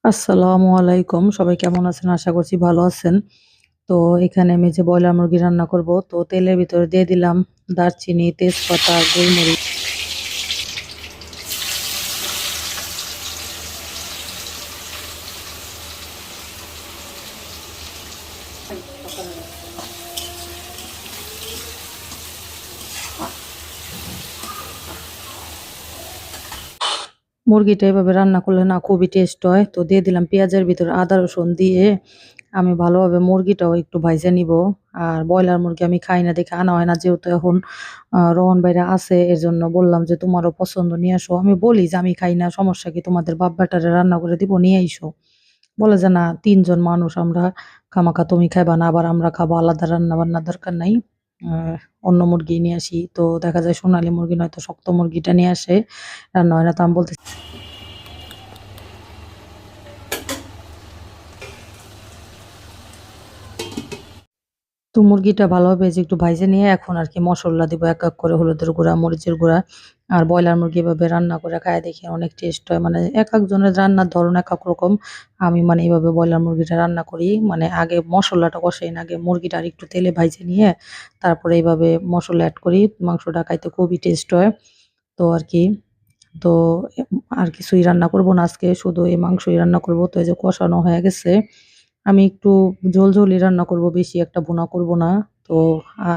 আসসালামু আলাইকুম। সবাই কেমন আছেন? আশা করছি ভালো আছেন। তো এখানে আমি যে ব্রয়লার মুরগি রান্না করব, তো তেলের ভিতরে দিয়ে দিলাম দারচিনি, তেজপাতা, গোলমরিচ। মুরগিটা এভাবে রান্না করলে না খুবই টেস্ট হয়। তো দিয়ে দিলাম পেঁয়াজের ভিতরে আদা রসুন দিয়ে আমি ভালোভাবে মুরগিটাও একটু ভাইজা নিব। আর ব্রয়লার মুরগি আমি খাই না দেখে আনা হয় না, যেহেতু এখন রোহন ভাইরা আছে এর জন্য বললাম যে তোমারও পছন্দ নিয়ে আসো। আমি বলি যে আমি খাই না, সমস্যা কি, তোমাদের বাপ বেটারে রান্না করে দিব, নিয়ে আইসো। বলে যে না, ৩ জন মানুষ আমরা, খামাখা তুমি খাইবা না আবার আমরা খাবো, আলাদা রান্না বান্নার দরকার নাই। আহ, অন্য মুরগি নিয়ে আসি, তো দেখা যায় সোনালী মুরগি নয়তো শক্ত মুরগিটা নিয়ে আসে, রান্না হয় না। তো আমি বলতেছি তো মুরগিটা ভালোভাবে যে একটু ভাইজে নিয়ে এখন আর কি মশলা দিব এক এক করে, হলুদের গুঁড়া, মরিচের গুঁড়া। আর ব্রয়লার মুরগি এভাবে রান্না করে খায় দেখে অনেক টেস্ট হয়, মানে এক একজনের রান্নার ধরন এক এক রকম। আমি মানে এইভাবে ব্রয়লার মুরগিটা রান্না করি, মানে আগে মশলাটা কষাই না, আগে মুরগিটা আর একটু তেলে ভাইজে নিয়ে তারপরে এইভাবে মশলা অ্যাড করি, মাংসটা খাইতে খুবই টেস্ট হয়। তো আর কি, তো আর কিছুই রান্না করব না আজকে, শুধু এই মাংসই রান্না করব। তো এই যে কষানো হয়ে গেছে, আমি একটু ঝোলঝোলই রান্না করব, বেশি একটা ভুনা করব না। তো আ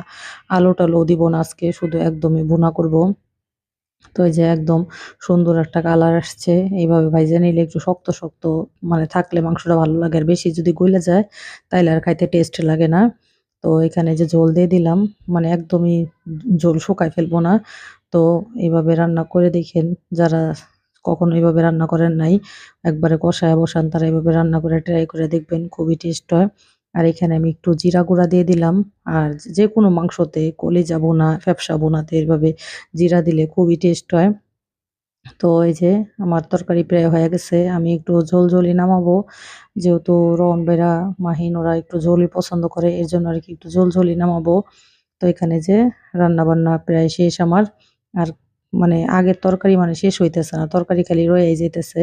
আলু টালু দিব না আজকে, শুধু একদমই ভুনা করব। তো এই যে একদম সুন্দর একটা কালার আসছে। এইভাবে ভাইজা নিলে একটু শক্ত, শক্ত মানে থাকলে মাংসটা ভালো লাগে। আর বেশি যদি গইলে যায় তাইলে আর খাইতে টেস্ট লাগে না। তো এখানে যে ঝোল দিয়ে দিলাম, মানে একদমই ঝোল শুকায় ফেলবো না। তো এভাবে রান্না করে দেখেন, যারা কখনো এভাবে রান্না করেন নাই, একবারে কষায় বসান, তারা এভাবে রান্না করে ট্রাই করে দেখবেন, খুবই টেস্ট হয়। আর এখানে আমি একটু জিরা গুঁড়া দিয়ে দিলাম। আর যেকোনো মাংসতে কলিজা ভুনা, ফ্যাপসা ভুনাতে এভাবে জিরা দিলে খুবই টেস্ট হয়। তো এই যে আমার তরকারি প্রায় হয়ে গেছে, আমি একটু ঝোল ঝোলই নামাবো, যেহেতু রন বেরা, মাহিন ওরা একটু ঝোলই পছন্দ করে, এর জন্য আর কি একটু ঝোল ঝোলই নামাবো। তো এখানে যে রান্না বান্না প্রায় শেষ আমার। আর মানে আগের তরকারি মানে শেষ হইতেছে না, তরকারি খালি রয়ে যাইতেছে।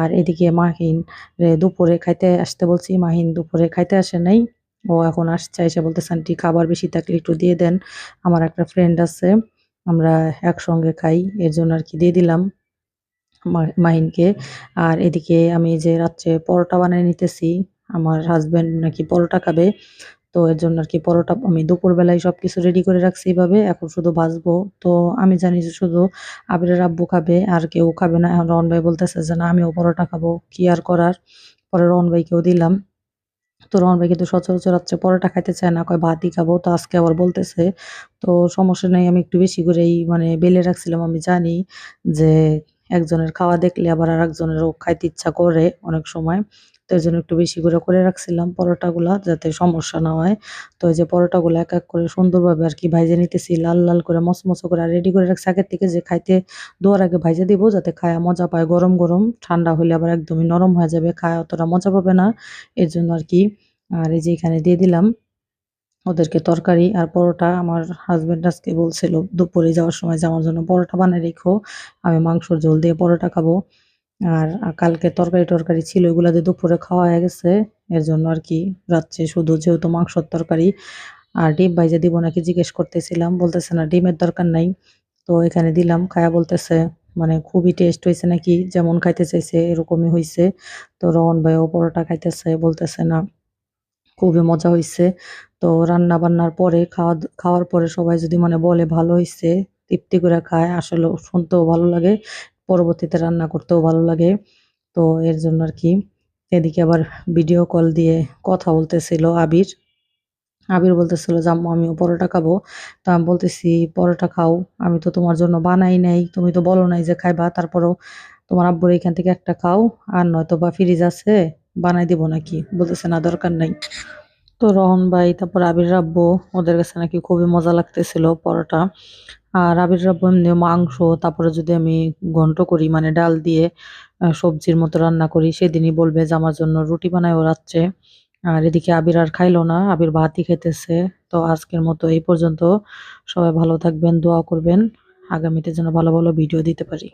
আর এদিকে মাহিন রে দুপুরে খাইতে আসতে বলছি, মাহিন দুপুরে খাইতে আসে নাই। ও এখন আসছে, এসে বলতেছে আন্টি খাবার বেশি থাকলে একটু দিয়ে দেন, আমার একটা ফ্রেন্ড আছে, আমরা একসঙ্গে খাই, এর জন্য আর কি দিয়ে দিলাম মাহিনকে। আর এদিকে আমি যে রাত্রে পরোটা বানিয়ে নিতেছি, আমার হাজবেন্ড নাকি পরোটা খাবে। তো এর জন্য আর কি পরোটা আমি দুপুরবেলায় সবকিছু রেডি করে রাখছি এইভাবে, এখন শুধু ভাজবো। তো আমি জানি যে শুধু আবিরের আব্বু খাবে, আর কেউ খাবে না। এখন রহন ভাই বলতেছে যে না, আমিও পরোটা খাবো, কি আর করার। পরে রহন ভাইকেও দিলাম। তো রহন ভাই কিন্তু সচরাচর রাত্রে পরোটা খাইতে চায় না, কয় ভাতই খাবো। তো আজকে আবার বলতেছে, তো সমস্যা নাই, আমি একটু বেশি করেই মানে বেলে রাখছিলাম। আমি জানি যে একজনের খাওয়া দেখলে আবার আরেকজনেরও খাইতে ইচ্ছা করে অনেক সময়। তো এজন্য একটু বেশি করে রাখছিলাম পরোটাগুলা, যাতে সমস্যা না হয়। তো এই যে পরোটাগুলা এক, এক করে সুন্দরভাবে আরকি ভাইজা নিতেছি, লাল, লাল করে মচমচে করে। আর রেডি করে রাখছি আগের থেকে, যে খাইতে দেওয়ার আগে ভাইজা দিব যাতে খায়া মজা পায়। গরম, গরম ঠান্ডা হইলে আবার একদমই নরম হয়ে যাবে, খায়া অতটা মজা পাবে না। এর জন্য আরকি। আর এই যে এখানে দিয়ে দিলাম ওদেরকে তরকারি আর পরোটা। আমার হাসব্যান্ড আজকে বলছিল দুপুরে যাওয়ার সময় যে আমার জন্য পরোটা বানায় রেখো, আমি মাংসর ঝোল দিয়ে পরোটা খাবো। আর কালকে তরকারি-টরকারি ছিল, ওগুলা দিয়ে দুপুরে খাওয়া হয়ে গেছে। এর জন্য আরকি রাত্রে শুধু যেহেতু মাংসর তরকারি। আর ডিম ভাইজা দিব নাকি জিজ্ঞেস করতেছিলাম, বলতেছে না ডিমের দরকার নাই। তো এখানে দিলাম, খায়া বলতেছে মানে খুবই টেস্ট হইছে নাকি, যেমন খাইতে চাইছে এরকমই হইছে। তো রোহন ভাইও পরোটা খাইতেছে, বলতেছে না খুবই মজা হইছে। তো রান্না-বান্নার পরে খাওয়ার পরে সবাই যদি মানে বলে ভালো হইছে, তৃপ্তি করে খায়, আসলেও শুনতেও ভালো লাগে। পরবর্তীতে রান্না করতেও ভালো লাগে। তো এর জন্য আরকি। এদিকে আবার ভিডিও কল দিয়ে কথা বলতেছিল আবির। আবির বলতেছিল যে, "আম্মু আমিও পরোটা খাবো।" তো আমি বলতেছি, "পরোটা খাও। আমি তো তোমার জন্য বানাই নাই। তুমি তো বলো নাই যে খাইবা। তারপরেও তোমার আব্বুর এইখান থেকে একটা খাও। আর নয়তোবা ফ্রিজ আছে, বানাই দিব নাকি?" বলতেছে, "না দরকার নাই।" তো রহন ভাই, তারপর আবির আব্বু, ওদের কাছে নাকি খুবই মজা লাগতেছিল পরোটা। আর আবির আব্বু এমনিও মাংস, তারপরে যদি আমি ঘন্ট করি মানে ডাল দিয়ে সবজির মতো রান্না করি, সেদিনই বলবে যে আমার জন্য রুটি বানায়ও রাত্রে। আর এদিকে আবির আর খাইলো না, আবির ভাতই খাইতেছে। তো আজকের মতো এই পর্যন্ত। সবাই ভালো থাকবেন, দোয়া করবেন আগামীতে যেন ভালো, ভালো ভিডিও দিতে পারি।